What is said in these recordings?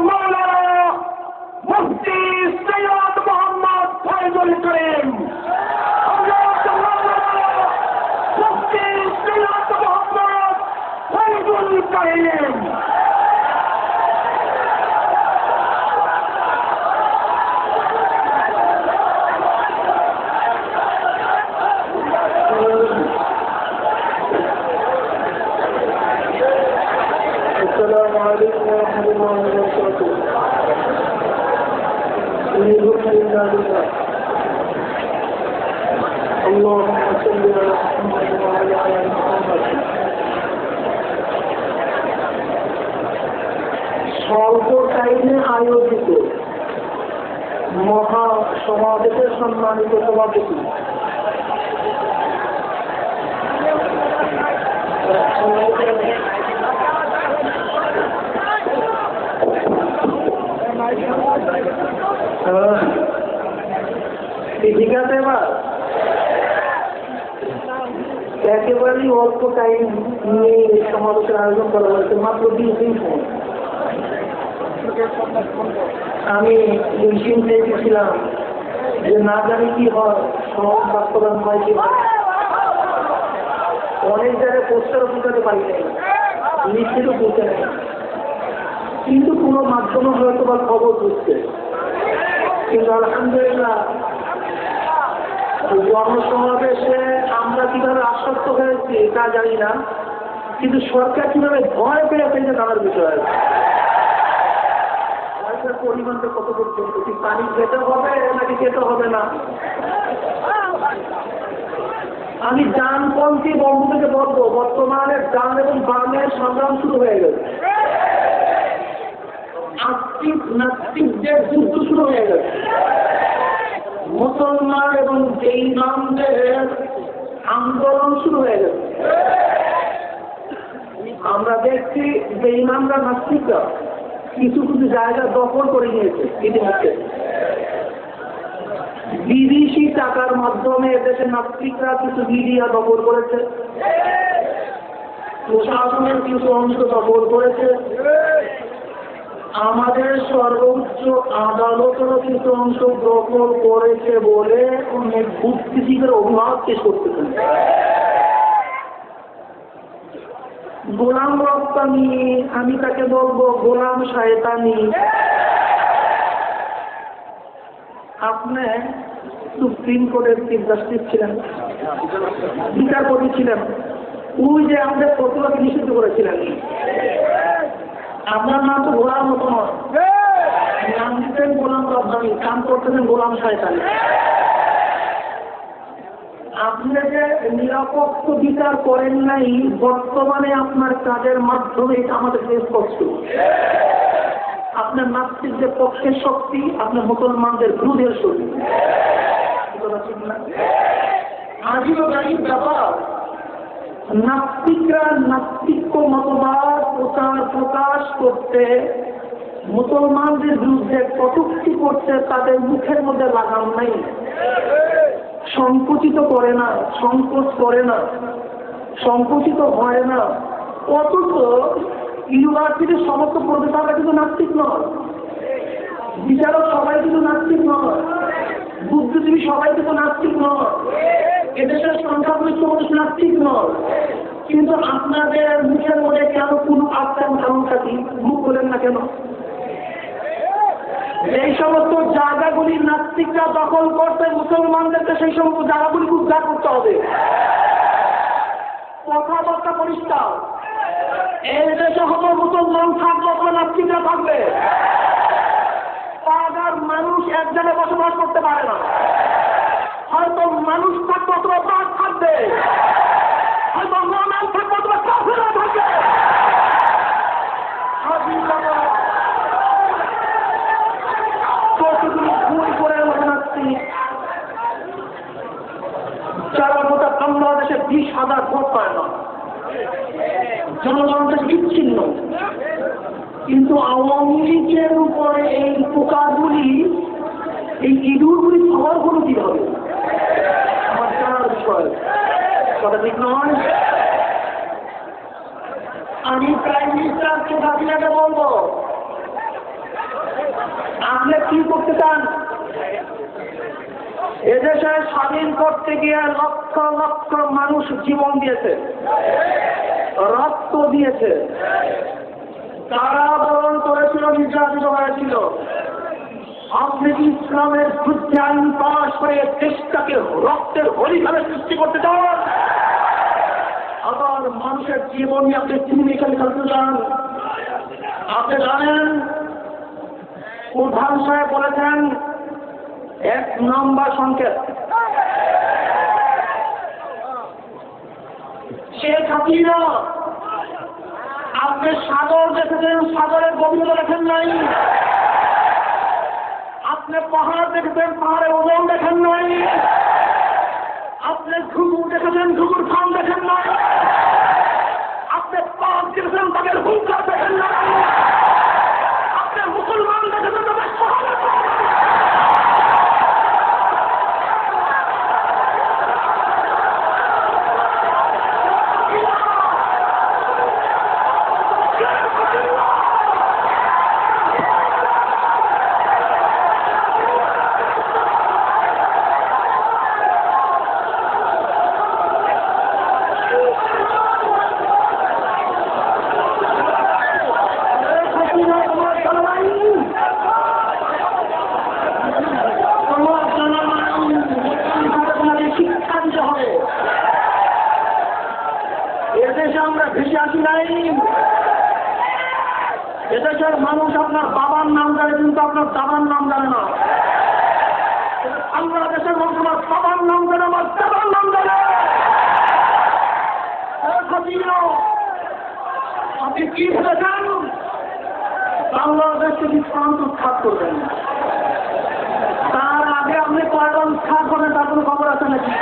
মাওলানা মুফতি সৈয়দ মোহাম্মদ ফয়জুল করিম, হযরত মাওলানা মুফতি সৈয়দ মোহাম্মদ ফয়জুল করিম। السلام عليكم ورحمة الله وبركاته. اللهم صل على محمد وعلى آل محمد. স্বল্প টাইমে আয়োজিত মহা সমাবেশের সম্মানিত সভাপতি ঠিক আছে। এবার একেবারেই অল্প টাইম নিয়ে সমাবেশের আয়োজন করা হয়েছে, মাত্র 20 দিন সময়। আমি 2 দিন চেয়েছিলাম যে না জানি কি হয়, সমাজ বাস্তবায়ন হয় কি হয়। অনেক জায়গায় পোস্টারও পৌঁছাতে পারি নাই, লিখিতও পৌঁছে নেই, কিন্তু কোনো মাধ্যমে হয়তো বা খবর বুঝছে। কিন্তু আলহামদুলিল্লাহ জনসমাবেশে আমরা কিভাবে আশ্বস্ত হয়েছি তা জানি না, কিন্তু সরকার কিভাবে ভয় পেয়ে ফেলছে তার বিষয়। পয়সার পরিমাণটা কত পর্যন্ত, কি পানি খেতে হবে নাকি খেতে হবে না। আমি ডানপন্থী বন্ধুদেরকে বলবো, বর্তমানে ডান এবং বামের সংগ্রাম শুরু হয়ে গেছে, আস্তিক নাস্তিকদের যুদ্ধ শুরু হয়ে গেছে। মুসলমান এবং বেঈমানদের আন্দোলন শুরু হয়ে গেছে। আমরা দেখছি বেঈমানরা নাস্তিকরা কিছু কিছু জায়গা দখল করে নিয়েছে ইতিমধ্যে। বিদেশি টাকার মাধ্যমে এদেশে নাস্তিকরা কিছু মিডিয়া দখল করেছে, প্রশাসনের কিছু অংশ দখল করেছে, আমাদের সর্বোচ্চ আদালতেরও কিছু অংশ দখল করেছে বলে অনেক বুদ্ধিজীবীর অভিমত পেশ করতেছেন। গোলাম রপ্তানি, আমি তাকে বলবো গোলাম শয়তানি। আপনি সুপ্রিম কোর্টের চিফ জাস্টিস ছিলেন, বিচারপতি ছিলেন, ওই যে আমাদের প্রতিবাদী নিষিদ্ধ করেছিলেন। আপনার নাম তো গোলাম মতো নয়, নাম দিতেন গোলাম রব্বানি, কাম করতেছেন গোলাম শয়তানি। আপনি যে নিরপেক্ষ বিচার করেন নাই, বর্তমানে আপনার কাজের মাধ্যমে এটা আমাদের স্পষ্ট। আপনার নাস্তিকদের পক্ষের শক্তি, আপনার মুসলমানদের বিরোধের শক্তি। আজীব গাড়ির ব্যাপার, নাস্তিকরা নাস্তিক্য মতবাদ প্রচার প্রকাশ করতে, মুসলমানদের বিরুদ্ধে কটূক্তি করতে তাদের মুখের মধ্যে লাগাম নাই, সংকুচিত করে না, সংকোচ করে না, সংকুচিত হয় না। অথচ ইউনিভার্সিটির সমস্ত প্রফেসররা কিন্তু নাস্তিক নয়, বিচারক সবাই কিন্তু নাস্তিক নয়, বুদ্ধিজীবী সবাই কিন্তু নাস্তিক নয়, এদেশের সংখ্যাগরিষ্ঠ মানুষ নাস্তিক নয়। কিন্তু আপনাদের মুখের মধ্যে কেন কোনো আত্মার কারণ থাকি, মুখ বলেন না কেন? এই সমস্ত জায়গাগুলি নাস্তিকরা দখল করতে, মুসলমানদেরকে সেই সমস্ত জায়গাগুলি উদ্ধার করতে হবে। কথাবার্তা পরিষ্কার, এই দেশে হতো মুসলমান থাকবে, ওখানে নাস্তিকরা থাকবে। পাড়ার মানুষ এক জায়গায় বসবাস করতে পারে না, হয়তো মানুষ থাকবে অথবা বাঘ থাকবে, হয়তো নাম থাকবে অথবা কাফেররা থাকবে। কতগুলি ভুল করে নাস্তিক, যারা গোটা বাংলাদেশে 20,000 ভোট পায় না, জনগণের বিচ্ছিন্ন। কিন্তু আওয়ামী লীগের উপরে এই পোকাগুলি, এই ইঁদুরগুলি খবর হলো কিভাবে আমার জানার বিষয়, কথা ঠিক নয়। আমি প্রাইম মিনিস্টারকে দাবিনাকে বলবো, আপনি কি করতে চান? এদেশে স্বাধীন করতে গিয়ে লক্ষ লক্ষ মানুষ জীবন দিয়েছে, রক্ত দিয়েছে, তারা বরণ করেছিল, নির্যাতিত হয়েছিল। আপনি কি ইসলামের যুদ্ধে আইন পাশ করে দেশটাকে রক্তের হরিভাবে সৃষ্টি করতে চান? আবার মানুষের জীবন নিয়ে আপনি চিনিমিশালি খেলতে চান? আপনি জানেন প্রধান সাহেব বলেছেন 1 নম্বর সংকেত, শেখ হাসিনা আপনি সাগর দেখেছেন, সাগরের গভীরতা দেখেন নাই। আপনি পাহাড় দেখেছেন, পাহাড়ের ওজন দেখেন নাই। আপনি ঘুঘু দেখেছেন, ঘুঘুর খান দেখেন নাই। আপনি পাক দেখেছেন, তাদের হুঙ্কার দেখেন নাই। আপনি মুসলমান দেখেছেন, তাদের সহায়তা। এদেশের মানুষ আপনার বাবার নাম জানে, কিন্তু আপনার দাদার নাম জানে না। বাংলাদেশের মানুষ আমার বাবার নাম জানে, আমার দাদার নাম জানে। আপনি কি ভেবেছেন বাংলাদেশকে বিভ্রান্ত উৎখাত করবেন? তার আগে আপনি কয়টা উৎখাত করবেন তার কোনো খবর আছে নাকি?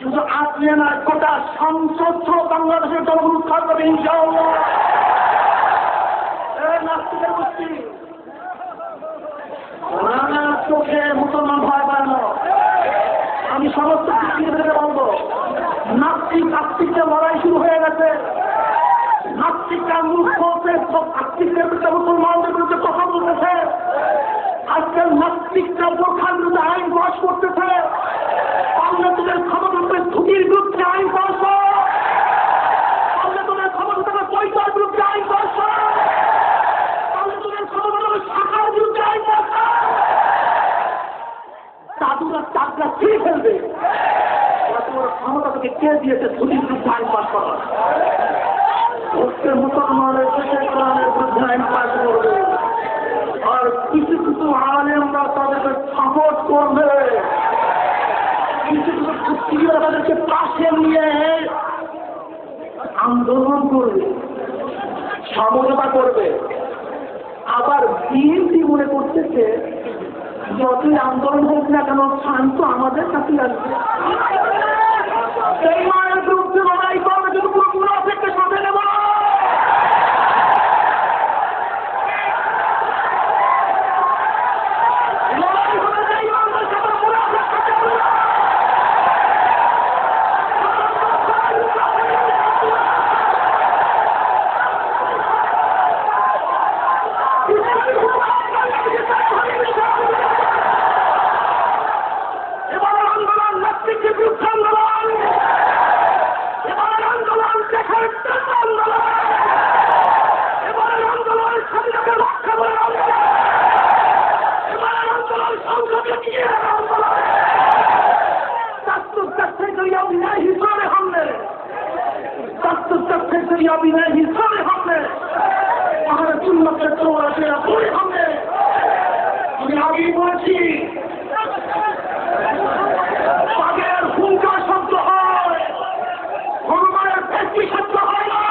শুধু আপনি না, গোটা সংসদ বাংলাদেশের জনগণ উৎখাত করবে ইনশাআল্লাহ। নাস্তিকের গোষ্ঠী নানা চোখে মুসলমান ভয় পায় না। আমি সমস্ত থেকে বলবো, নাস্তিক আস্তিকদের লড়াই শুরু হয়ে গেছে। নাস্তিকরা মূর্খ হচ্ছে, আস্তিকদের বিরুদ্ধে মুসলমানদের বিরুদ্ধে কথা বলতেছে। আজকাল নাস্তিকরা বোরখার বিরুদ্ধে আইন পাস করতেছে। বাংলাদেশের ক্ষমতার ঝুঁকির বিরুদ্ধে আইন পাস, বাংলাদেশের ক্ষমতার পয়সার বিরুদ্ধে আইন পাস, বাংলাদেশের ক্ষমতার শাখার বিরুদ্ধে আইন পাস। দাদুরা চাকরা ছিঁড়ে ফেলবে। তোমার ক্ষমতা থেকে কে দিয়েছে ঝুঁকির বিরুদ্ধে আইন পাস করা? মুসলমানের দেশের কোরআনের বিরুদ্ধে আইন পাস করবে। আর কিছু কিছু আলেমরা তাদেরকে সাপোর্ট করবে, কিছু কিছু কুস্তিরা তাদেরকে পাশে নিয়ে আন্দোলন করবে, সমঝোতা করবে। আবার বিএনপি মনে করতেছে যতই আন্দোলন হোক না কেন শান্ত আমাদের কাছে আসবে। সেই মায়ের বিরুদ্ধে লড়াই করবে, যদি পুরো মুনাফিককে সাথে নেব। আমি আগেই বলেছি, পাগের হুঙ্কার শব্দ হয়, হনুমানের ভেটকি শব্দ হয় না।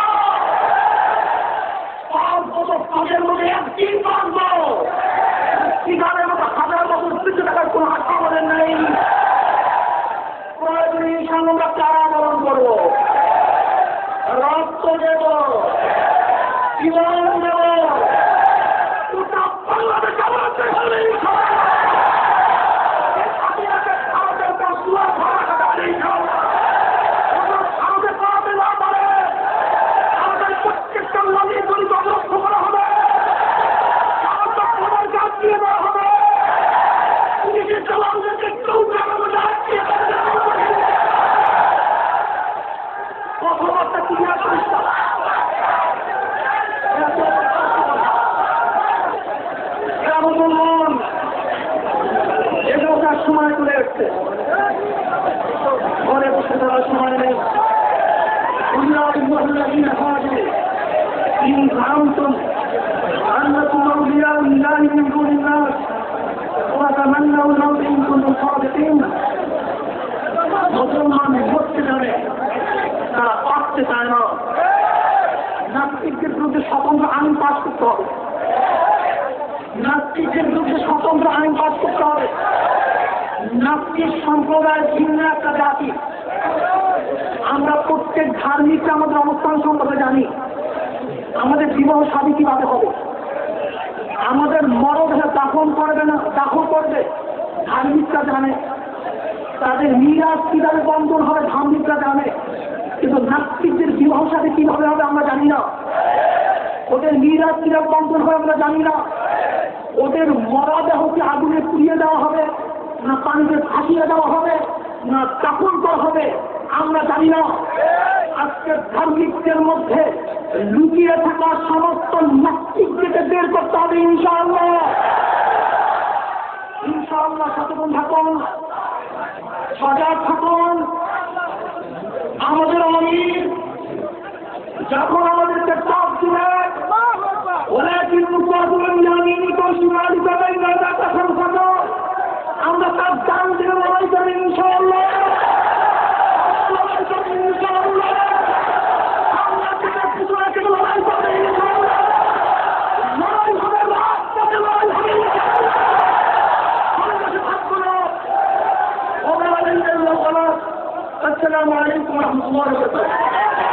পাগের মধ্যে একদিন বাঁধব, সিগারের মতো 1000 বছর পিছু থাকার কোনো আশা আমাদের নেই। প্রয়োজনে আমরা কারাবরণ করবো, রক্ত দেব, জীবন দেব। বাংলাদেশ আমাদের প্রত্যেকটা নদীর জন্য লক্ষ্য করা হবে। কথাবার্তা ক্লিয়ার করিস না। বলুন এখানকার সময় চলে এসছে, ঘরে বসে থাকার সময় নেই। মুসলমান মরতে জানে, তারা পারতে চায় না। নাস্তিকদের বিরুদ্ধে স্বতন্ত্র আইন পাস করতে হবে, নাস্তিকদের বিরুদ্ধে স্বতন্ত্র আইন পাস করতে হবে। নাস্তিক সম্প্রদায় ভিন্ন একটা জাতি। আমরা প্রত্যেক ধার্মিকরা আমাদের অবস্থান সম্পর্কে জানি। আমাদের বিবাহ শাদী কিভাবে হবে, আমাদের মরদেহে দাফন করবে না দাফন করবে ধার্মিকরা জানে, তাদের মিরাজ কিভাবে বন্ধন হবে ধার্মিকরা জানে। কিন্তু নাস্তিকদের বিবাহ শাদী কিভাবে হবে আমরা জানি না, ওদের মিরাজ কিভাবে বন্ধন হবে আমরা জানি না, ওদের মরদেহকে আগুনে পুড়িয়ে দেওয়া হবে না পানিতে ভাসিয়ে দেওয়া হবে না দাফন করা হবে আমরা জানি না। আজকে ধার্মিকদের মধ্যে লুকিয়ে থাকা সমস্ত নাস্তিকদেরকে বের করতে হবে ইনশাআল্লাহ। ইনশাআল্লাহ সচেতন থাকুন, সজাগ থাকুন। আমাদের অমির যখন আমাদেরকে চাপ দিবে আমরা তার দান দিয়ে লড়াই করি ইনশাআল্লাহ। আমরা পিছনে থেকে লড়াই করবে ইনশাআল্লাহ। লড়াই হবে, রাজপথে লড়াই হবে ইনশাআল্লাহ। আসসালামু আলাইকুম ওয়া রাহমাতুল্লাহি ওয়া বারাকাতুহু।